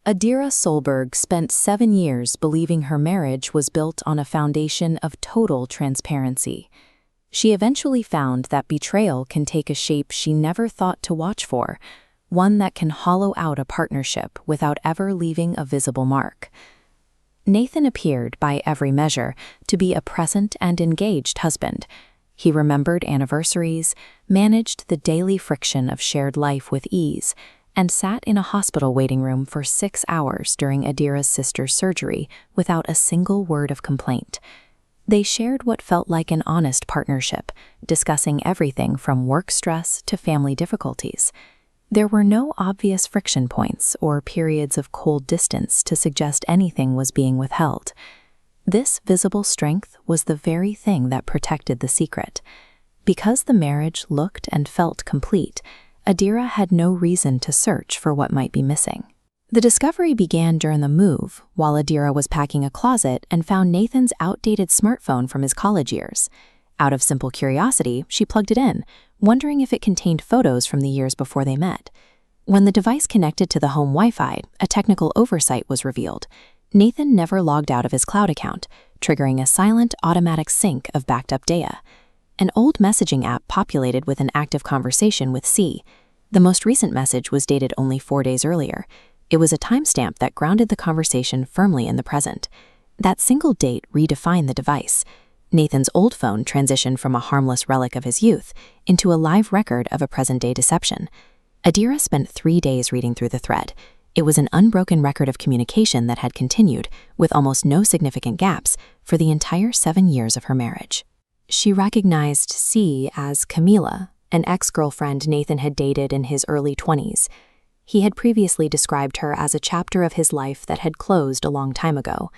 Adira Solberg spent 7 years believing her marriage was built on a foundation of total transparency. She eventually found that betrayal can take a shape she never thought to watch for, one that can hollow out a partnership without ever leaving a visible mark. Nathan appeared, by every measure, to be a present and engaged husband. He remembered anniversaries, managed the daily friction of shared life with ease, and sat in a hospital waiting room for 6 hours during Adira's sister's surgery without a single word of complaint. They shared what felt like an honest partnership, discussing everything from work stress to family difficulties. There were no obvious friction points or periods of cold distance to suggest anything was being withheld. This visible strength was the very thing that protected the secret. Because the marriage looked and felt complete, Adira had no reason to search for what might be missing. The discovery began during the move, while Adira was packing a closet and found Nathan's outdated smartphone from his college years. Out of simple curiosity, she plugged it in, wondering if it contained photos from the years before they met. When the device connected to the home Wi-Fi, a technical oversight was revealed. Nathan never logged out of his cloud account, triggering a silent automatic sync of backed-up data. An old messaging app populated with an active conversation with C. The most recent message was dated only 4 days earlier. It was a timestamp that grounded the conversation firmly in the present. That single date redefined the device. Nathan's old phone transitioned from a harmless relic of his youth into a live record of a present-day deception. Adira spent 3 days reading through the thread. It was an unbroken record of communication that had continued, with almost no significant gaps, for the entire 7 years of her marriage. She recognized C as Camila, an ex-girlfriend Nathan had dated in his early 20s. He had previously described her as a chapter of his life that had closed a long time ago.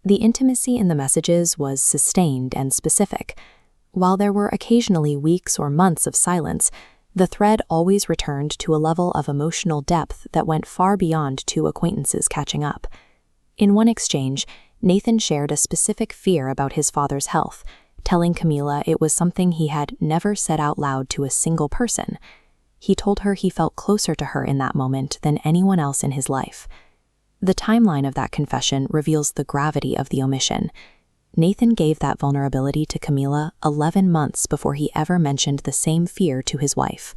The intimacy in the messages was sustained and specific. While there were occasionally weeks or months of silence, the thread always returned to a level of emotional depth that went far beyond two acquaintances catching up. In one exchange, Nathan shared a specific fear about his father's health, telling Camila it was something he had never said out loud to a single person. He told her he felt closer to her in that moment than anyone else in his life. The timeline of that confession reveals the gravity of the omission. Nathan gave that vulnerability to Camila 11 months before he ever mentioned the same fear to his wife.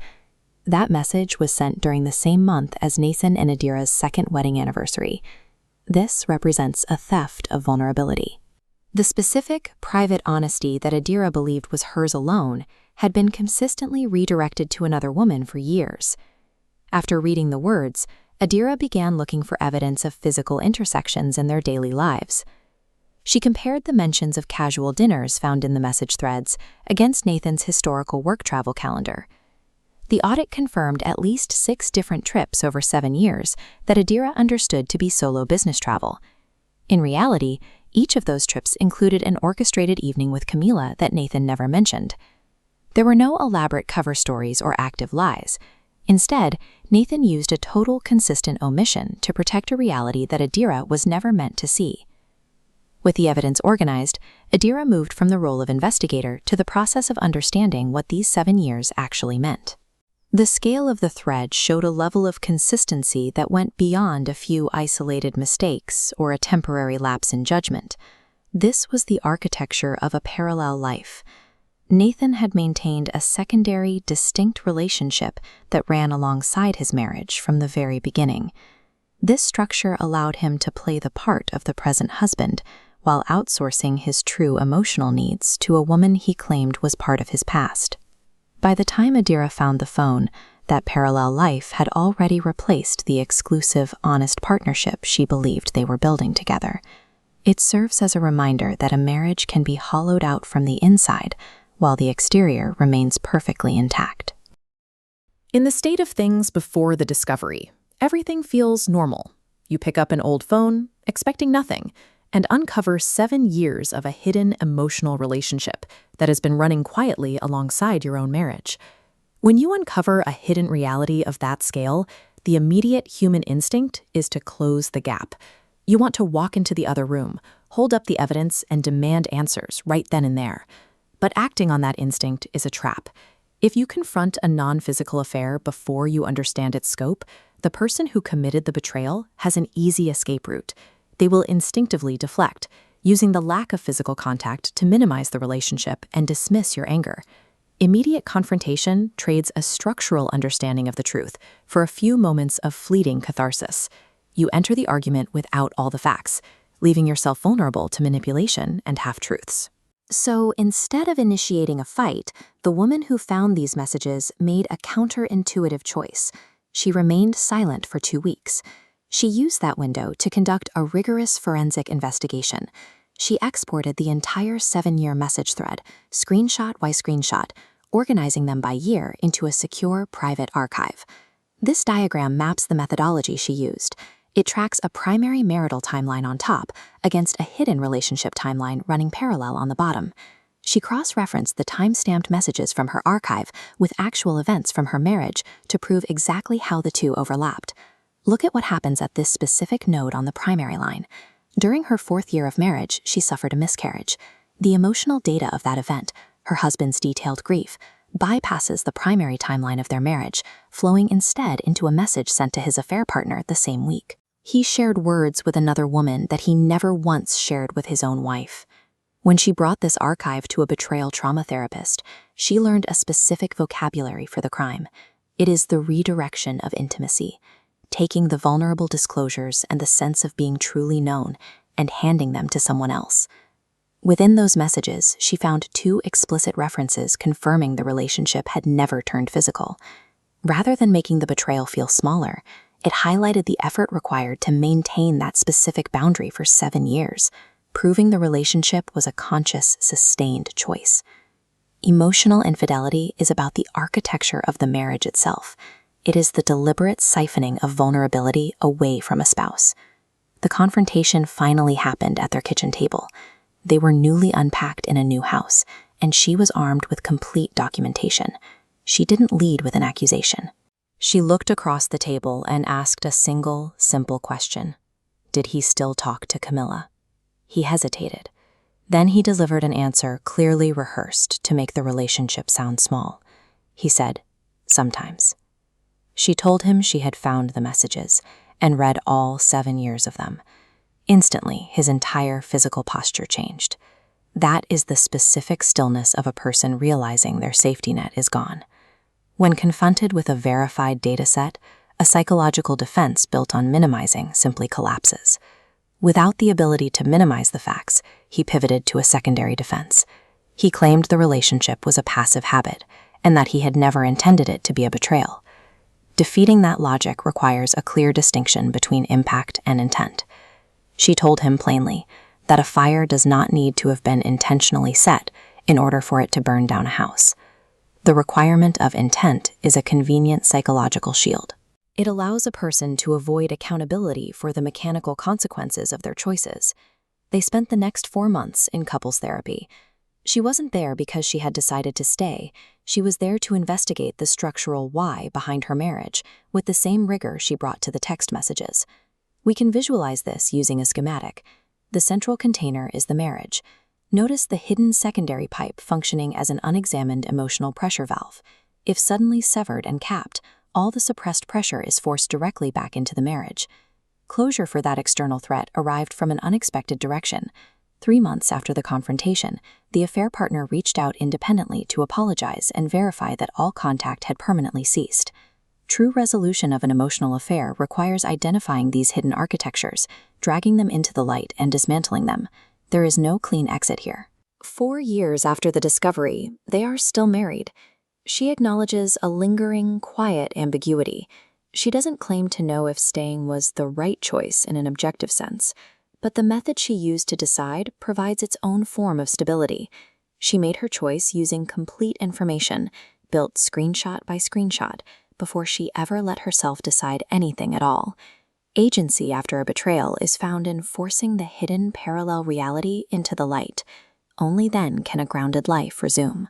That message was sent during the same month as Nathan and Adira's second wedding anniversary. This represents a theft of vulnerability. The specific, private honesty that Adira believed was hers alone had been consistently redirected to another woman for years. After reading the words, Adira began looking for evidence of physical intersections in their daily lives. She compared the mentions of casual dinners found in the message threads against Nathan's historical work travel calendar. The audit confirmed at least 6 different trips over 7 years that Adira understood to be solo business travel. In reality, each of those trips included an orchestrated evening with Camila that Nathan never mentioned. There were no elaborate cover stories or active lies. Instead, Nathan used a total consistent omission to protect a reality that Adira was never meant to see. With the evidence organized, Adira moved from the role of investigator to the process of understanding what these 7 years actually meant. The scale of the thread showed a level of consistency that went beyond a few isolated mistakes or a temporary lapse in judgment. This was the architecture of a parallel life. Nathan had maintained a secondary, distinct relationship that ran alongside his marriage from the very beginning. This structure allowed him to play the part of the present husband while outsourcing his true emotional needs to a woman he claimed was part of his past. By the time Adira found the phone, that parallel life had already replaced the exclusive, honest partnership she believed they were building together. It serves as a reminder that a marriage can be hollowed out from the inside, while the exterior remains perfectly intact. In the state of things before the discovery, everything feels normal. You pick up an old phone, expecting nothing, and uncover 7 years of a hidden emotional relationship that has been running quietly alongside your own marriage. When you uncover a hidden reality of that scale, the immediate human instinct is to close the gap. You want to walk into the other room, hold up the evidence, and demand answers right then and there. But acting on that instinct is a trap. If you confront a non-physical affair before you understand its scope, the person who committed the betrayal has an easy escape route. They will instinctively deflect, using the lack of physical contact to minimize the relationship and dismiss your anger. Immediate confrontation trades a structural understanding of the truth for a few moments of fleeting catharsis. You enter the argument without all the facts, leaving yourself vulnerable to manipulation and half-truths. So instead of initiating a fight, the woman who found these messages made a counterintuitive choice. She remained silent for 2 weeks. She used that window to conduct a rigorous forensic investigation. She exported the entire 7-year message thread, screenshot by screenshot, organizing them by year into a secure private archive. This diagram maps the methodology she used. It tracks a primary marital timeline on top against a hidden relationship timeline running parallel on the bottom. She cross-referenced the time-stamped messages from her archive with actual events from her marriage to prove exactly how the two overlapped. Look at what happens at this specific node on the primary line. During her 4th year of marriage, she suffered a miscarriage. The emotional data of that event, her husband's detailed grief, bypasses the primary timeline of their marriage, flowing instead into a message sent to his affair partner the same week. He shared words with another woman that he never once shared with his own wife. When she brought this archive to a betrayal trauma therapist, she learned a specific vocabulary for the crime. It is the redirection of intimacy, taking the vulnerable disclosures and the sense of being truly known and handing them to someone else. Within those messages, she found 2 explicit references confirming the relationship had never turned physical. Rather than making the betrayal feel smaller, it highlighted the effort required to maintain that specific boundary for 7 years, proving the relationship was a conscious, sustained choice. Emotional infidelity is about the architecture of the marriage itself. It is the deliberate siphoning of vulnerability away from a spouse. The confrontation finally happened at their kitchen table. They were newly unpacked in a new house, and she was armed with complete documentation. She didn't lead with an accusation. She looked across the table and asked a single, simple question. Did he still talk to Camilla? He hesitated. Then he delivered an answer clearly rehearsed to make the relationship sound small. He said, sometimes. She told him she had found the messages and read all 7 years of them. Instantly, his entire physical posture changed. That is the specific stillness of a person realizing their safety net is gone. When confronted with a verified data set, a psychological defense built on minimizing simply collapses. Without the ability to minimize the facts, he pivoted to a secondary defense. He claimed the relationship was a passive habit and that he had never intended it to be a betrayal. Defeating that logic requires a clear distinction between impact and intent. She told him plainly that a fire does not need to have been intentionally set in order for it to burn down a house. The requirement of intent is a convenient psychological shield. It allows a person to avoid accountability for the mechanical consequences of their choices. They spent the next 4 months in couples therapy. She wasn't there because she had decided to stay. She was there to investigate the structural why behind her marriage with the same rigor she brought to the text messages. We can visualize this using a schematic. The central container is the marriage. Notice the hidden secondary pipe functioning as an unexamined emotional pressure valve. If suddenly severed and capped, all the suppressed pressure is forced directly back into the marriage. Closure for that external threat arrived from an unexpected direction. 3 months after the confrontation, the affair partner reached out independently to apologize and verify that all contact had permanently ceased. True resolution of an emotional affair requires identifying these hidden architectures, dragging them into the light, and dismantling them. There is no clean exit here. 4 years after the discovery, they are still married. She acknowledges a lingering, quiet ambiguity. She doesn't claim to know if staying was the right choice in an objective sense, but the method she used to decide provides its own form of stability. She made her choice using complete information, built screenshot by screenshot, before she ever let herself decide anything at all. Agency after a betrayal is found in forcing the hidden parallel reality into the light. Only then can a grounded life resume.